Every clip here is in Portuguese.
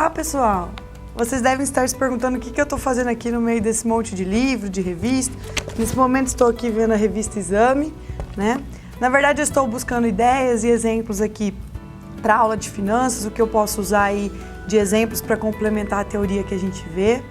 Olá, pessoal! Vocês devem estar se perguntando o que eu estou fazendo aqui no meio desse monte de livro, de revista. Nesse momento estou aqui vendo a revista Exame, né? Na verdade, eu estou buscando ideias e exemplos aqui para aula de finanças, o que eu posso usar aí de exemplos para complementar a teoria que a gente vê.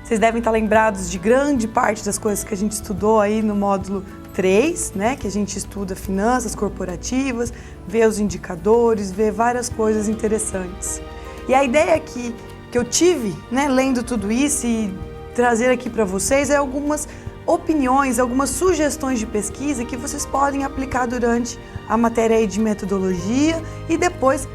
Vocês devem estar lembrados de grande parte das coisas que a gente estudou aí no módulo 3, né? Que a gente estuda finanças corporativas, vê os indicadores, vê várias coisas interessantes. E a ideia aqui que eu tive, né, lendo tudo isso e trazer aqui para vocês é algumas opiniões, algumas sugestões de pesquisa que vocês podem aplicar durante a matéria aí de metodologia e depois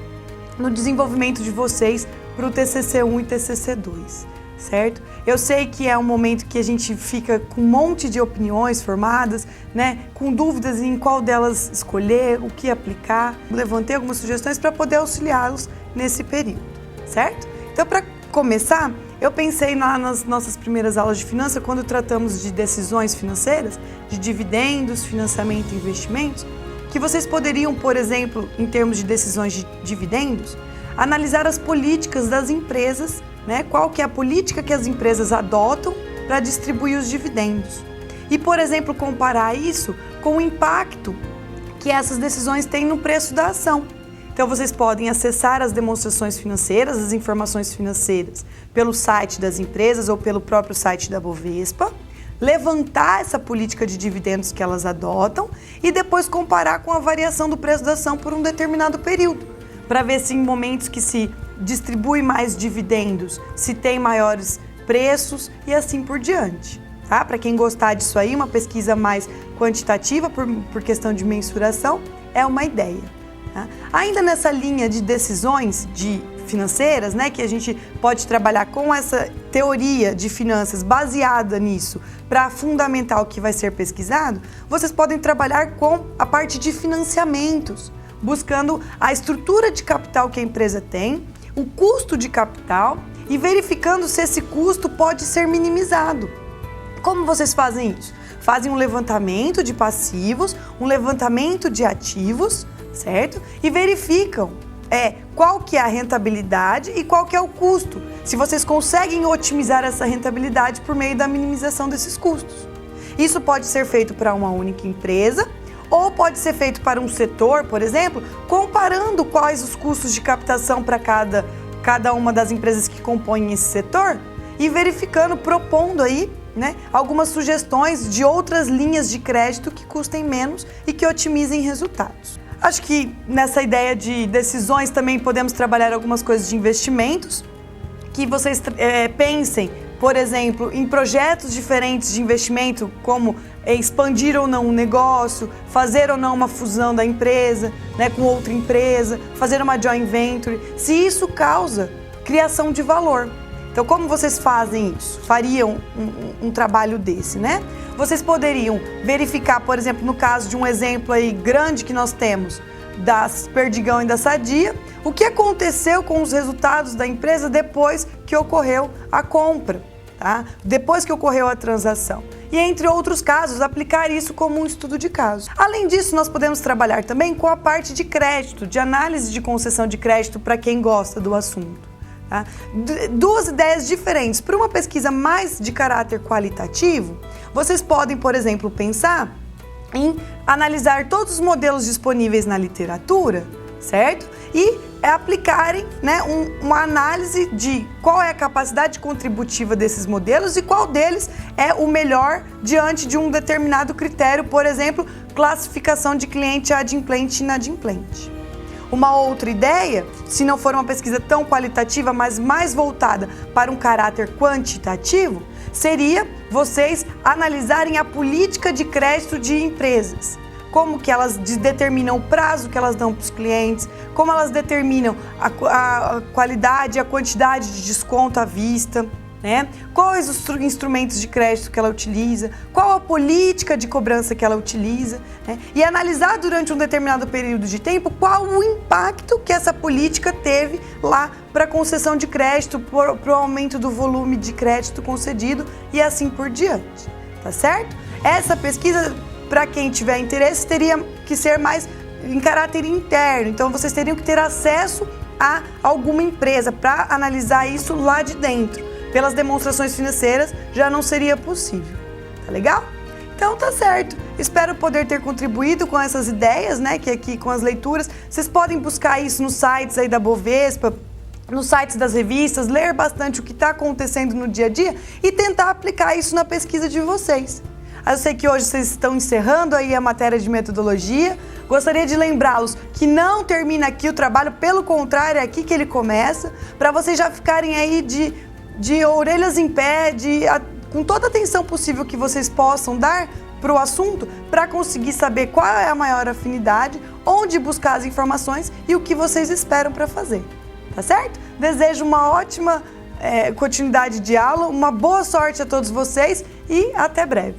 no desenvolvimento de vocês para o TCC1 e TCC2, certo? Eu sei que é um momento que a gente fica com um monte de opiniões formadas, né, com dúvidas em qual delas escolher, o que aplicar. Levantei algumas sugestões para poder auxiliá-los nesse período, certo? Então, para começar, eu pensei nas nossas primeiras aulas de finanças, quando tratamos de decisões financeiras, de dividendos, financiamento e investimentos, que vocês poderiam, por exemplo, em termos de decisões de dividendos, analisar as políticas das empresas, né? Qual que é a política que as empresas adotam para distribuir os dividendos. E, por exemplo, comparar isso com o impacto que essas decisões têm no preço da ação. Então, vocês podem acessar as demonstrações financeiras, as informações financeiras, pelo site das empresas ou pelo próprio site da Bovespa, levantar essa política de dividendos que elas adotam e depois comparar com a variação do preço da ação por um determinado período, para ver se em momentos que se distribui mais dividendos, se tem maiores preços e assim por diante. Tá? Para quem gostar disso aí, uma pesquisa mais quantitativa por questão de mensuração é uma ideia. Tá? Ainda nessa linha de decisões financeiras, né, que a gente pode trabalhar com essa teoria de finanças baseada nisso para fundamentar o que vai ser pesquisado, vocês podem trabalhar com a parte de financiamentos, buscando a estrutura de capital que a empresa tem, o custo de capital e verificando se esse custo pode ser minimizado. Como vocês fazem isso? Fazem um levantamento de passivos, um levantamento de ativos, certo? E verificam qual que é a rentabilidade e qual que é o custo, se vocês conseguem otimizar essa rentabilidade por meio da minimização desses custos. Isso pode ser feito para uma única empresa ou pode ser feito para um setor, por exemplo, comparando quais os custos de captação para cada uma das empresas que compõem esse setor e verificando, propondo aí, né, algumas sugestões de outras linhas de crédito que custem menos e que otimizem resultados. Acho que nessa ideia de decisões também podemos trabalhar algumas coisas de investimentos, que vocês pensem, por exemplo, em projetos diferentes de investimento, como expandir ou não um negócio, fazer ou não uma fusão da empresa, né, com outra empresa, fazer uma joint venture, se isso causa criação de valor. Então, como vocês fazem isso? Fariam um trabalho desse, né? Vocês poderiam verificar, por exemplo, no caso de um exemplo aí grande que nós temos, das Perdigão e da Sadia, o que aconteceu com os resultados da empresa depois que ocorreu a compra, tá? Depois que ocorreu a transação. E, entre outros casos, aplicar isso como um estudo de caso. Além disso, nós podemos trabalhar também com a parte de crédito, de análise de concessão de crédito para quem gosta do assunto. Tá? Duas ideias diferentes. Para uma pesquisa mais de caráter qualitativo, vocês podem, por exemplo, pensar em analisar todos os modelos disponíveis na literatura, certo? E aplicarem, né, uma análise de qual é a capacidade contributiva desses modelos e qual deles é o melhor diante de um determinado critério, por exemplo, classificação de cliente adimplente e inadimplente. Uma outra ideia, se não for uma pesquisa tão qualitativa, mas mais voltada para um caráter quantitativo, seria vocês analisarem a política de crédito de empresas. Como que elas determinam o prazo que elas dão para os clientes, como elas determinam a qualidade e a quantidade de desconto à vista, né? Quais os instrumentos de crédito que ela utiliza, qual a política de cobrança que ela utiliza, né? E analisar durante um determinado período de tempo qual o impacto que essa política teve lá para a concessão de crédito, para o aumento do volume de crédito concedido e assim por diante, tá certo? Essa pesquisa, para quem tiver interesse, teria que ser mais em caráter interno, então vocês teriam que ter acesso a alguma empresa para analisar isso lá de dentro. Pelas demonstrações financeiras já não seria possível. Tá legal? Então tá certo. Espero poder ter contribuído com essas ideias, né? Que aqui com as leituras, vocês podem buscar isso nos sites aí da Bovespa, nos sites das revistas, ler bastante o que está acontecendo no dia a dia e tentar aplicar isso na pesquisa de vocês. Eu sei que hoje vocês estão encerrando aí a matéria de metodologia. Gostaria de lembrá-los que não termina aqui o trabalho, pelo contrário, é aqui que ele começa, para vocês já ficarem aí de orelhas em pé, com toda a atenção possível que vocês possam dar para o assunto, para conseguir saber qual é a maior afinidade, onde buscar as informações e o que vocês esperam para fazer. Tá certo? Desejo uma ótima continuidade de aula, uma boa sorte a todos vocês e até breve.